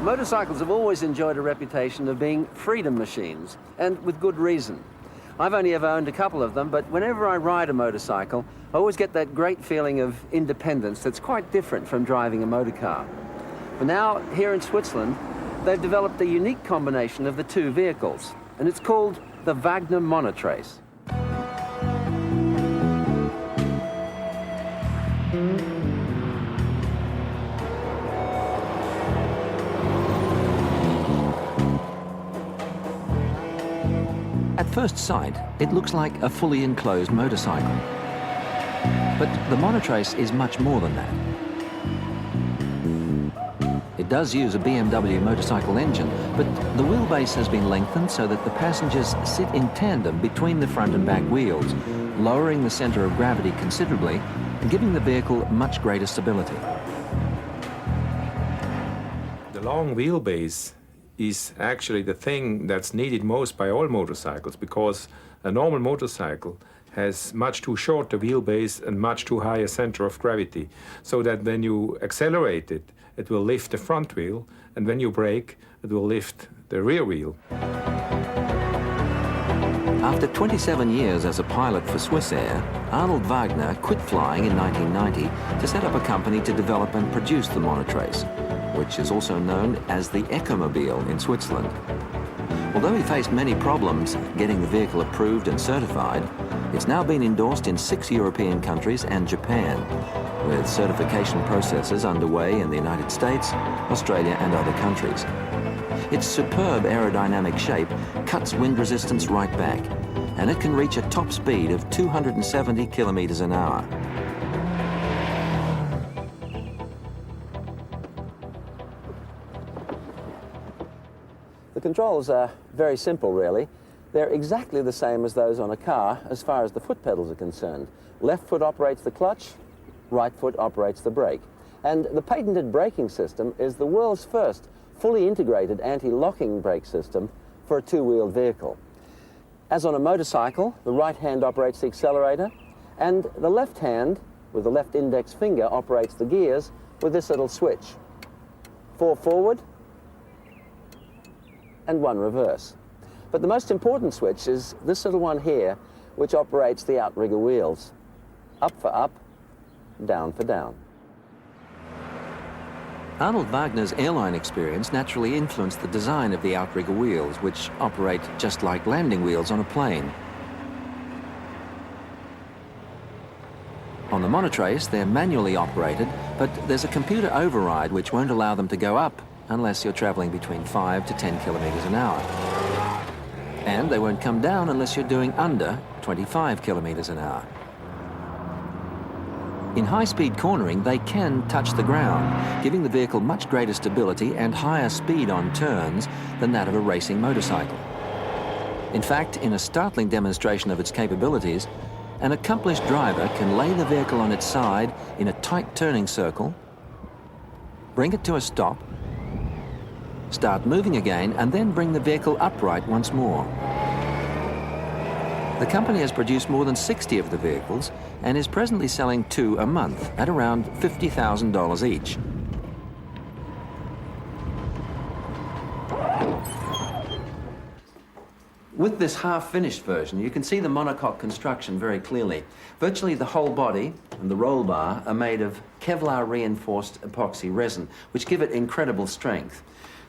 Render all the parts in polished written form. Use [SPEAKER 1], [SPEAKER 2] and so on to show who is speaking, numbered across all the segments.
[SPEAKER 1] Motorcycles have always enjoyed a reputation of being freedom machines, and with good reason. I've only ever owned a couple of them, but whenever I ride a motorcycle, I always get that great feeling of independence that's quite different from driving a motor car. But now, here in Switzerland, they've developed a unique combination of the two vehicles, and it's called the Wagner Monotrace.
[SPEAKER 2] At first sight, it looks like a fully enclosed motorcycle. But the Monotrace is much more than that. It does use a BMW motorcycle engine, but the wheelbase has been lengthened so that the passengers sit in tandem between the front and back wheels, lowering the center of gravity considerably and giving the vehicle much greater stability.
[SPEAKER 3] The long wheelbase is actually the thing that's needed most by all motorcycles, because a normal motorcycle has much too short a wheelbase and much too high a center of gravity, so that when you accelerate it, it will lift the front wheel, and when you brake, it will lift the rear wheel.
[SPEAKER 2] After 27 years as a pilot for Swiss Air, Arnold Wagner quit flying in 1990 to set up a company to develop and produce the Monotrace, which is also known as the EcoMobile in Switzerland. Although he faced many problems getting the vehicle approved and certified, it's now been endorsed in 6 European countries and Japan, with certification processes underway in the United States, Australia and other countries. Its superb aerodynamic shape cuts wind resistance right back, and it can reach a top speed of 270 kilometers an hour.
[SPEAKER 1] The controls are very simple, really. They're exactly the same as those on a car as far as the foot pedals are concerned. Left foot operates the clutch, right foot operates the brake. And the patented braking system is the world's first fully integrated anti-locking brake system for a two-wheeled vehicle. As on a motorcycle, the right hand operates the accelerator, and the left hand, with the left index finger, operates the gears with this little switch. 4 forward, and 1 reverse. But the most important switch is this little one here, which operates the Outrigger wheels. Up for up, down for down.
[SPEAKER 2] Arnold Wagner's airline experience naturally influenced the design of the Outrigger wheels, which operate just like landing wheels on a plane. On the Monotrace, they're manually operated, but there's a computer override which won't allow them to go up unless you're traveling between 5 to 10 kilometers an hour. And they won't come down unless you're doing under 25 kilometers an hour. In high-speed cornering, they can touch the ground, giving the vehicle much greater stability and higher speed on turns than that of a racing motorcycle. In fact, in a startling demonstration of its capabilities, an accomplished driver can lay the vehicle on its side in a tight turning circle, bring it to a stop, start moving again, and then bring the vehicle upright once more. The company has produced more than 60 of the vehicles and is presently selling 2 a month at around $50,000 each. With this half-finished version, you can see the Monocoque Construction very clearly. Virtually the whole body and the roll bar are made of Kevlar-reinforced epoxy resin, which give it incredible strength.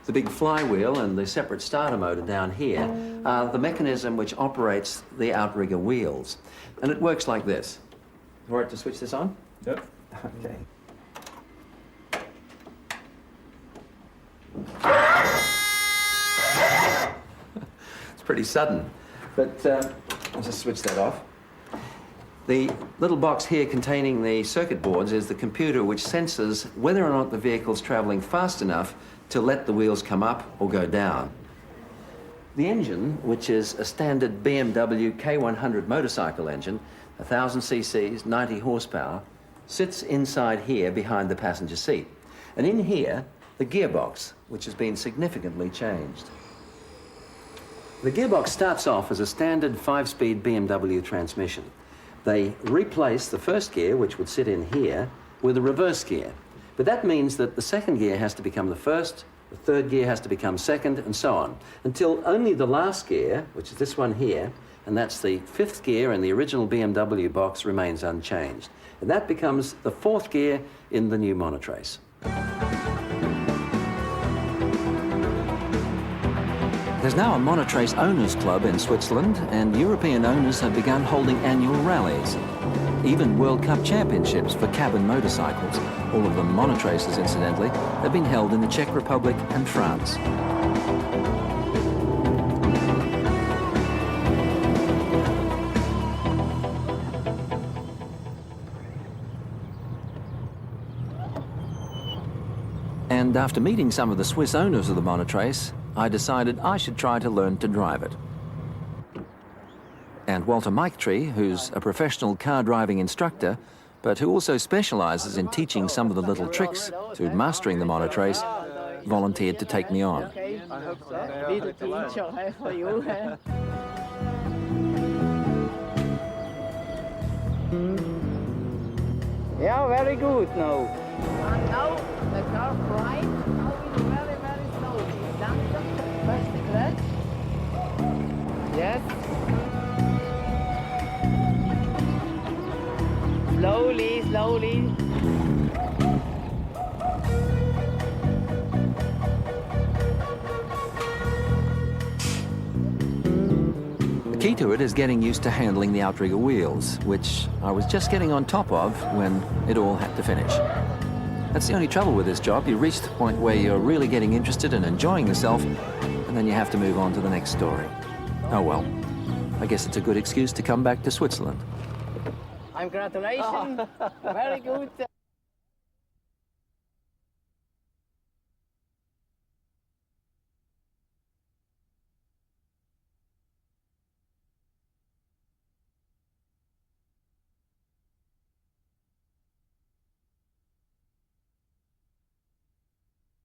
[SPEAKER 2] The big flywheel and the separate starter motor down here are the mechanism which operates the Outrigger wheels. And it works like this. All right, to switch this on?
[SPEAKER 3] Yep.
[SPEAKER 1] Okay. It's pretty sudden, but I'll just switch that off. The little box here containing the circuit boards is the computer which senses whether or not the vehicle's traveling fast enough to let the wheels come up or go down. The engine, which is a standard BMW K100 motorcycle engine, 1,000 cc's, 90 horsepower, sits inside here behind the passenger seat. And in here, the gearbox, which has been significantly changed. The gearbox starts off as a standard 5-speed BMW transmission. They replace the first gear, which would sit in here, with a reverse gear. But that means that the second gear has to become the first, the third gear has to become second, and so on, until only the last gear, which is this one here, and that's the fifth gear in the original BMW box, remains unchanged. And that becomes the fourth gear in the new monotrace.
[SPEAKER 2] There's now a monotrace owners club in Switzerland, and European owners have begun holding annual rallies. Even World Cup championships for cabin motorcycles, all of them monotraces incidentally, have been held in the Czech Republic and France. And after meeting some of the Swiss owners of the monotrace, I decided I should try to learn to drive it. And Walter Miketree, who's a professional car driving instructor, but who also specializes in teaching some of the little tricks to mastering the monotrace, volunteered to take me on.
[SPEAKER 4] I hope so. Be the teacher for you. Yeah, very good now. And now the car right, now it's very, very slowly. Langsam, press the clutch. Yes. Slowly, slowly.
[SPEAKER 2] The key to it is getting used to handling the Outrigger wheels, which I was just getting on top of when it all had to finish. That's the only trouble with this job. You reach the point where you're really getting interested and enjoying yourself, and then you have to move on to the next story. Oh well, I guess it's a good excuse to come back to Switzerland.
[SPEAKER 4] Congratulations. Very good.